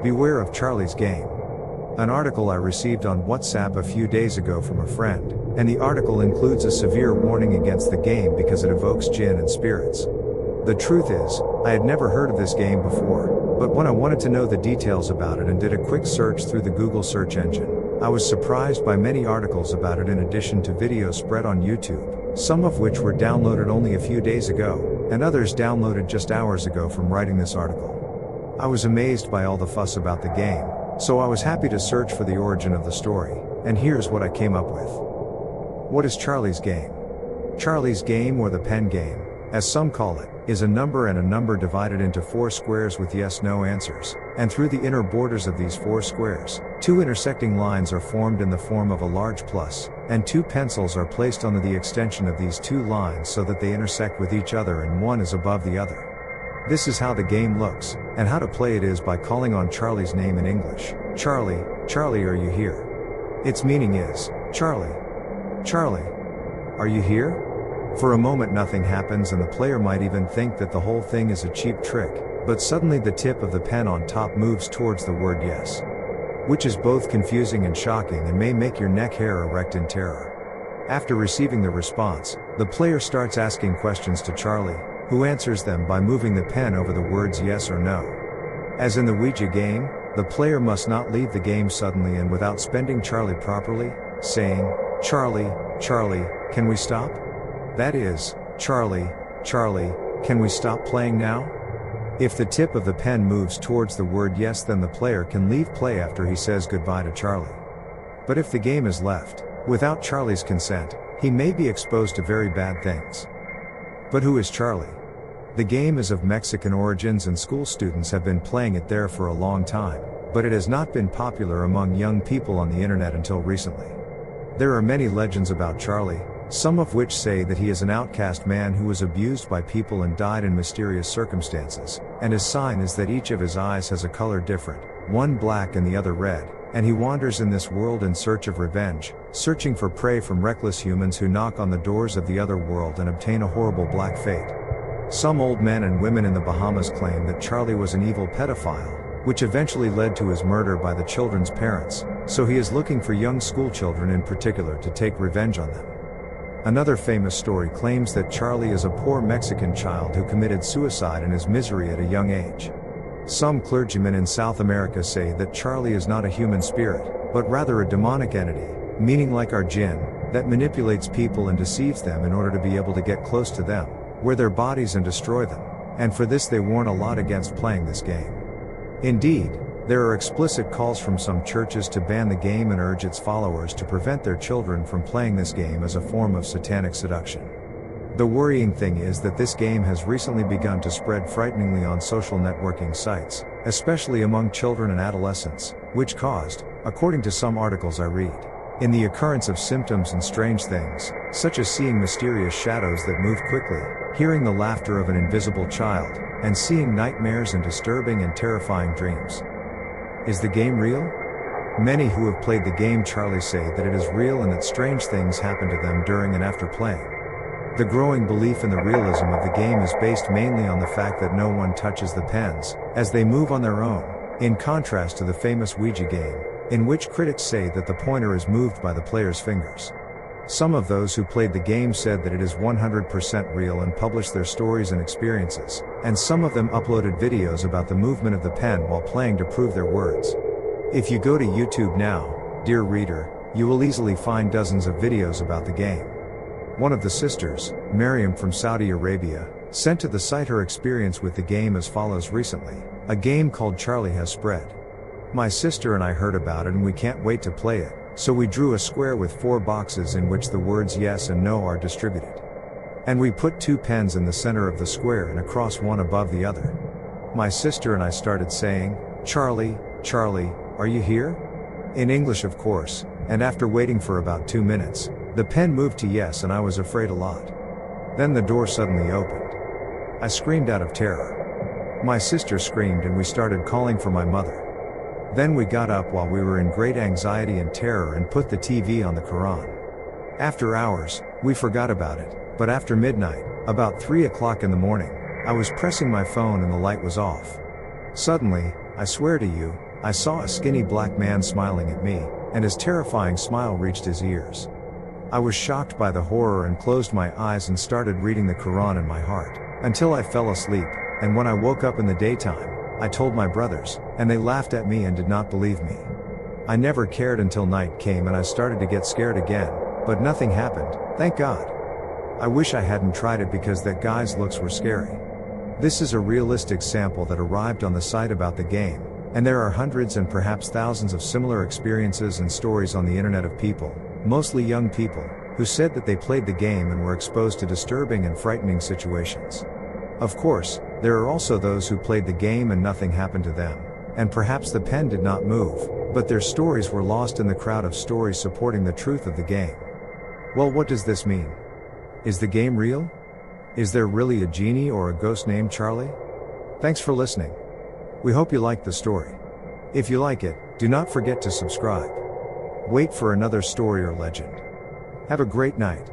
Beware of Charlie's Game. An article I received on WhatsApp a few days ago from a friend, and the article includes a severe warning against the game because it evokes jinn and spirits. The truth is, I had never heard of this game before, but when I wanted to know the details about it and did a quick search through the Google search engine, I was surprised by many articles about it in addition to videos spread on YouTube, some of which were downloaded only a few days ago, and others downloaded just hours ago from writing this article. I was amazed by all the fuss about the game, so I was happy to search for the origin of the story, and here's what I came up with. What is Charlie's Game? Charlie's Game, or the pen game, as some call it, is a number and a number divided into 4 squares with yes/no answers, and through the inner borders of these 4 squares, 2 intersecting lines are formed in the form of a large plus, and 2 pencils are placed onto the extension of these 2 lines so that they intersect with each other and one is above the other. This is how the game looks, and how to play it is by calling on Charlie's name in English. Charlie, Charlie, are you here? Its meaning is, Charlie, Charlie, are you here? For a moment nothing happens and the player might even think that the whole thing is a cheap trick, but suddenly the tip of the pen on top moves towards the word yes. Which is both confusing and shocking and may make your neck hair erect in terror. After receiving the response, the player starts asking questions to Charlie, who answers them by moving the pen over the words yes or no. As in the Ouija game, the player must not leave the game suddenly and without spending Charlie properly, saying, Charlie, Charlie, can we stop? That is, Charlie, Charlie, can we stop playing now? If the tip of the pen moves towards the word yes, then the player can leave play after he says goodbye to Charlie. But if the game is left, without Charlie's consent, he may be exposed to very bad things. But who is Charlie? The game is of Mexican origins and school students have been playing it there for a long time, but it has not been popular among young people on the internet until recently. There are many legends about Charlie, some of which say that he is an outcast man who was abused by people and died in mysterious circumstances, and his sign is that each of his eyes has a color different, one black and the other red, and he wanders in this world in search of revenge, searching for prey from reckless humans who knock on the doors of the other world and obtain a horrible black fate. Some old men and women in the Bahamas claim that Charlie was an evil pedophile, which eventually led to his murder by the children's parents, so he is looking for young school children in particular to take revenge on them. Another famous story claims that Charlie is a poor Mexican child who committed suicide in his misery at a young age. Some clergymen in South America say that Charlie is not a human spirit, but rather a demonic entity, meaning like our jinn, that manipulates people and deceives them in order to be able to get close to them, wear their bodies and destroy them, and for this they warn a lot against playing this game. Indeed, there are explicit calls from some churches to ban the game and urge its followers to prevent their children from playing this game as a form of satanic seduction. The worrying thing is that this game has recently begun to spread frighteningly on social networking sites, especially among children and adolescents, which caused, according to some articles I read, in the occurrence of symptoms and strange things, such as seeing mysterious shadows that move quickly, hearing the laughter of an invisible child, and seeing nightmares and disturbing and terrifying dreams. Is the game real? Many who have played the game Charlie say that it is real and that strange things happen to them during and after playing. The growing belief in the realism of the game is based mainly on the fact that no one touches the pens, as they move on their own, in contrast to the famous Ouija game, in which critics say that the pointer is moved by the player's fingers. Some of those who played the game said that it is 100% real and published their stories and experiences, and some of them uploaded videos about the movement of the pen while playing to prove their words. If you go to YouTube now, dear reader, you will easily find dozens of videos about the game. One of the sisters, Miriam from Saudi Arabia, sent to the site her experience with the game as follows recently. A game called Charlie has spread. My sister and I heard about it and we can't wait to play it, so we drew a square with 4 boxes in which the words yes and no are distributed. And we put 2 pens in the center of the square and across one above the other. My sister and I started saying, Charlie, Charlie, are you here? In English of course, and after waiting for about 2 minutes, the pen moved to yes and I was afraid a lot. Then the door suddenly opened. I screamed out of terror. My sister screamed and we started calling for my mother. Then we got up while we were in great anxiety and terror and put the TV on the Quran. After hours, we forgot about it, but after midnight, about 3 o'clock in the morning, I was pressing my phone and the light was off. Suddenly, I swear to you, I saw a skinny black man smiling at me, and his terrifying smile reached his ears. I was shocked by the horror and closed my eyes and started reading the Quran in my heart, until I fell asleep, and when I woke up in the daytime, I told my brothers, and they laughed at me and did not believe me. I never cared until night came and I started to get scared again, but nothing happened, thank God. I wish I hadn't tried it because that guy's looks were scary. This is a realistic sample that arrived on the site about the game, and there are hundreds and perhaps thousands of similar experiences and stories on the internet of people, mostly young people, who said that they played the game and were exposed to disturbing and frightening situations. Of course, there are also those who played the game and nothing happened to them, and perhaps the pen did not move, but their stories were lost in the crowd of stories supporting the truth of the game. Well, what does this mean? Is the game real? Is there really a genie or a ghost named Charlie? Thanks for listening. We hope you liked the story. If you like it, do not forget to subscribe. Wait for another story or legend. Have a great night.